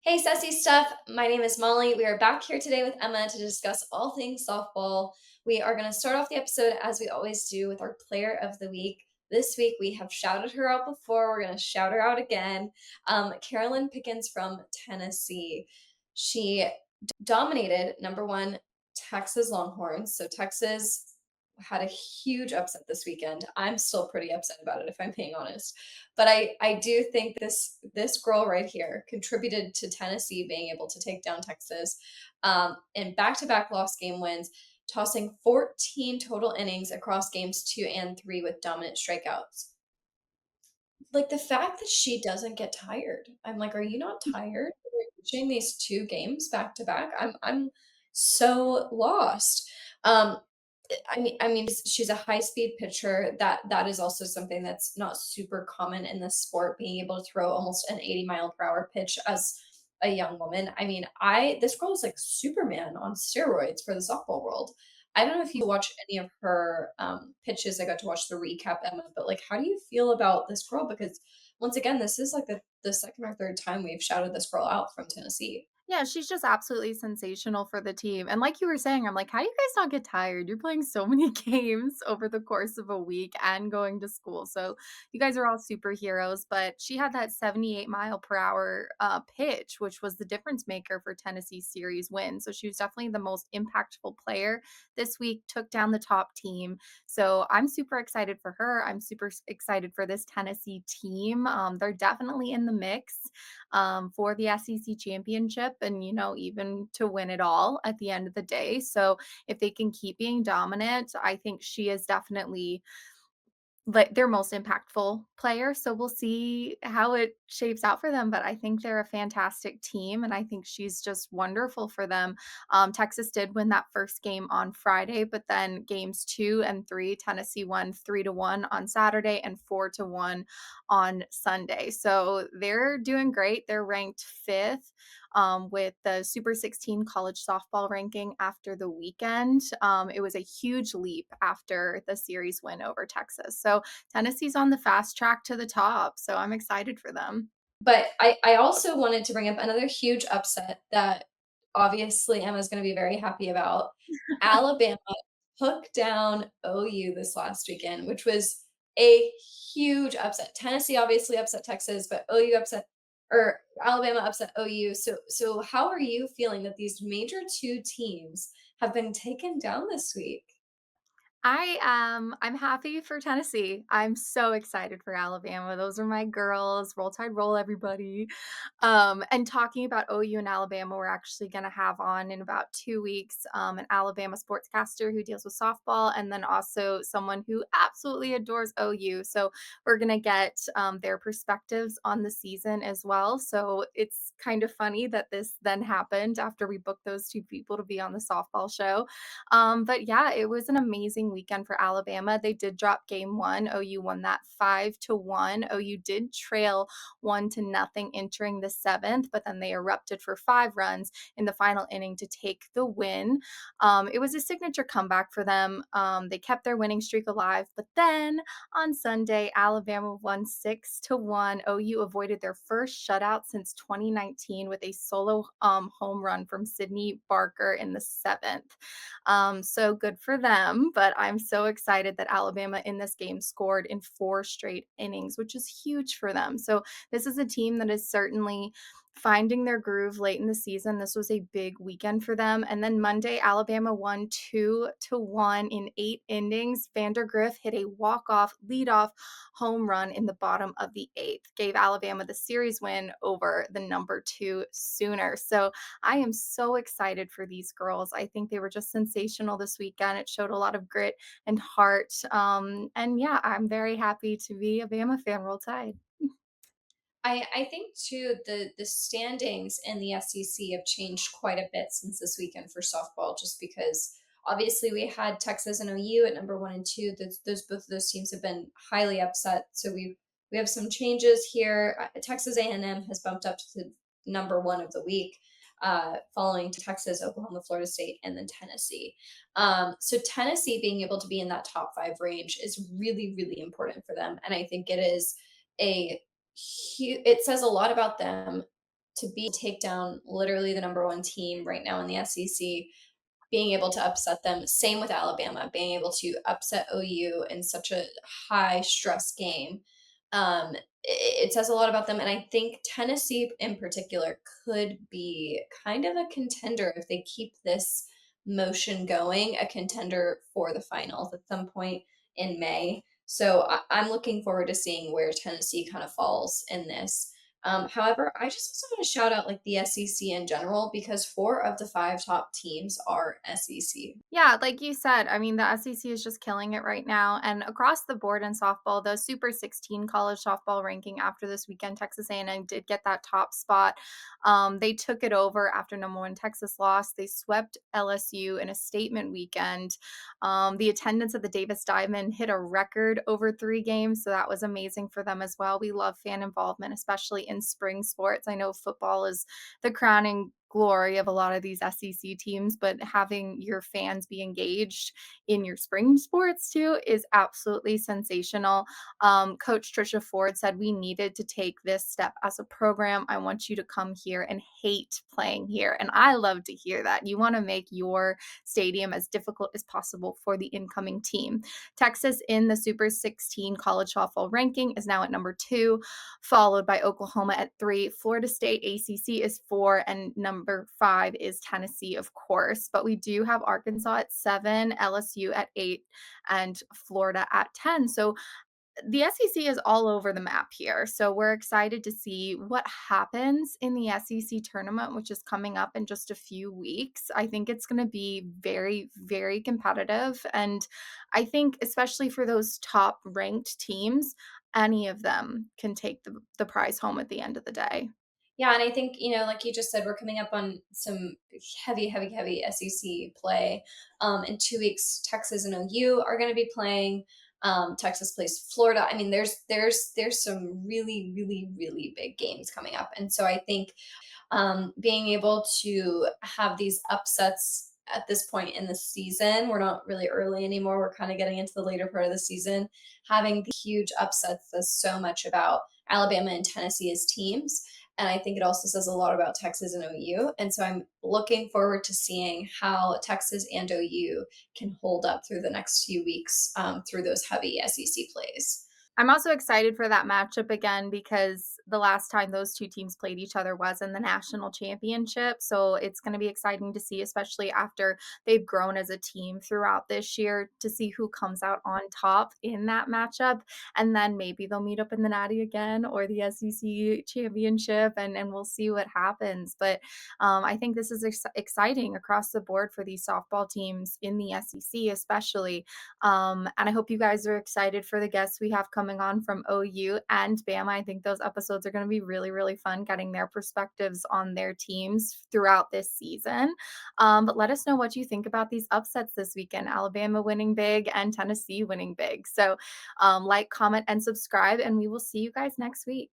Hey, Sassy Stuff. My name is Molly. We are back here today with Emma to discuss all things softball. We are going to start off the episode as we always do with our player of the week. This week we have shouted her out before. We're going to shout her out again. Karlyn Pickens from Tennessee. She dominated number one Texas Longhorns. So Texas had a huge upset this weekend. I'm still pretty upset about it if I'm being honest. But I do think this girl right here contributed to Tennessee being able to take down Texas in back-to-back loss game wins, tossing 14 total innings across games 2 and 3 with dominant strikeouts. Like the fact that she doesn't get tired. I'm like, are you not tired? Watching these two games back to back. I'm so lost. Um, I mean, she's a high speed pitcher. That is also something that's not super common in this sport. Being able to throw almost an 80-mile-per-hour pitch as a young woman. I mean, I this girl is like Superman on steroids for the softball world. I don't know if you watch any of her pitches. I got to watch the recap, Emma, but like, how do you feel about this girl? Because once again, this is like the second or third time we've shouted this girl out from Tennessee. Yeah, she's just absolutely sensational for the team, and like you were saying, I'm like, "How do you guys not get tired? You're playing so many games over the course of a week and going to school, so you guys are all superheroes," but she had that 78-mile-per-hour, pitch, which was the difference maker for Tennessee's series win, so she was definitely the most impactful player this week, took down the top team, so I'm super excited for her, I'm super excited for this Tennessee team, they're definitely in the mix, for the SEC championship and, even to win it all at the end of the day. So if they can keep being dominant, I think she is definitely like their most impactful player. So we'll see how it shapes out for them. But I think they're a fantastic team. And I think she's just wonderful for them. Texas did win that first game on Friday, but then games 2 and 3, Tennessee won 3-1 on Saturday and 4-1 on Sunday. So they're doing great. They're ranked fifth with the Super 16 college softball ranking after the weekend. It was a huge leap after the series win over Texas. So Tennessee's on the fast track to the top. So I'm excited for them. But I also wanted to bring up another huge upset that obviously Emma's going to be very happy about. Alabama took down OU this last weekend, which was a huge upset. Tennessee obviously upset Texas, but OU upset or Alabama upset OU. So how are you feeling that these major two teams have been taken down this week? I'm happy for Tennessee. I'm so excited for Alabama. Those are my girls. Roll Tide roll everybody. And talking about OU and Alabama, we're actually going to have on in about 2 weeks an Alabama sportscaster who deals with softball, and then also someone who absolutely adores OU. So we're going to get their perspectives on the season as well. So it's kind of funny that this then happened after we booked those two people to be on the softball show. But yeah, it was an amazing weekend for Alabama. They did drop game one. OU won that 5-1. OU did trail 1-0 entering the seventh, but then they erupted for 5 runs in the final inning to take the win. It was a signature comeback for them. They kept their winning streak alive, but then on Sunday, Alabama won 6-1. OU avoided their first shutout since 2019 with a solo home run from Sydney Barker in the seventh. So good for them. But I'm so excited that Alabama in this game scored in 4 straight innings, which is huge for them. So this is a team that is certainly finding their groove late in the season. This was a big weekend for them. And then Monday, Alabama won 2-1 in 8 innings. Vandergriff hit a walk-off, lead-off home run in the bottom of the eighth, gave Alabama the series win over the number two Sooner. So I am so excited for these girls. I think they were just sensational this weekend. It showed a lot of grit and heart. And yeah, I'm very happy to be a Bama fan. Roll Tide. I think too the standings in the SEC have changed quite a bit since this weekend for softball, just because obviously we had Texas and OU at number one and two. Those both of those teams have been highly upset. So we have some changes here. Texas A&M has bumped up to number one of the week, following Texas, Oklahoma, Florida State, and then Tennessee. So Tennessee being able to be in that top five range is really really important for them, and I think it is a it says a lot about them to be take down literally the number one team right now in the SEC, being able to upset them. Same with Alabama, being able to upset OU in such a high stress game. It says a lot about them. And I think Tennessee in particular could be kind of a contender if they keep this motion going, a contender for the finals at some point in May. So I'm looking forward to seeing where Tennessee kind of falls in this. However, I just also want to shout out like the SEC in general because four of the five top teams are SEC. Yeah, like you said, I mean, the SEC is just killing it right now, and across the board in softball, the Super 16 college softball ranking after this weekend, Texas A&M did get that top spot. They took it over after number one Texas lost. They swept LSU in a statement weekend. The attendance at the Davis Diamond hit a record over 3 games, so that was amazing for them as well. We love fan involvement, especially in spring sports. I know football is the crowning glory of a lot of these SEC teams, but having your fans be engaged in your spring sports too is absolutely sensational. Coach Trisha Ford said we needed to take this step as a program. I want you to come here and hate playing here. And I love to hear that. You want to make your stadium as difficult as possible for the incoming team. Texas in the Super 16 college softball ranking is now at number 2, followed by Oklahoma at 3. Florida State ACC is 4, and number 5 is Tennessee, of course. But we do have Arkansas at 7, LSU at 8, and Florida at 10. So the SEC is all over the map here. So we're excited to see what happens in the SEC tournament, which is coming up in just a few weeks. I think it's going to be very, very competitive. And I think, especially for those top ranked teams, any of them can take the prize home at the end of the day. Yeah, and I think, like you just said, we're coming up on some heavy, heavy, heavy SEC play. In 2 weeks, Texas and OU are going to be playing. Texas plays Florida. I mean, there's some really, really, really big games coming up, and so I think being able to have these upsets at this point in the season. We're not really early anymore. We're kind of getting into the later part of the season. Having the huge upsets says so much about Alabama and Tennessee as teams. And I think it also says a lot about Texas and OU. And so I'm looking forward to seeing how Texas and OU can hold up through the next few weeks through those heavy SEC plays. I'm also excited for that matchup again because the last time those 2 teams played each other was in the national championship, so it's gonna be exciting to see, especially after they've grown as a team throughout this year, to see who comes out on top in that matchup, and then maybe they'll meet up in the Natty again or the SEC championship, and we'll see what happens, but, I think this is exciting across the board for these softball teams in the SEC especially, and I hope you guys are excited for the guests we have coming on from OU and Bama. I think those episodes are going to be really, really fun getting their perspectives on their teams throughout this season. But let us know what you think about these upsets this weekend, Alabama winning big and Tennessee winning big. So, like, comment, and subscribe, and we will see you guys next week.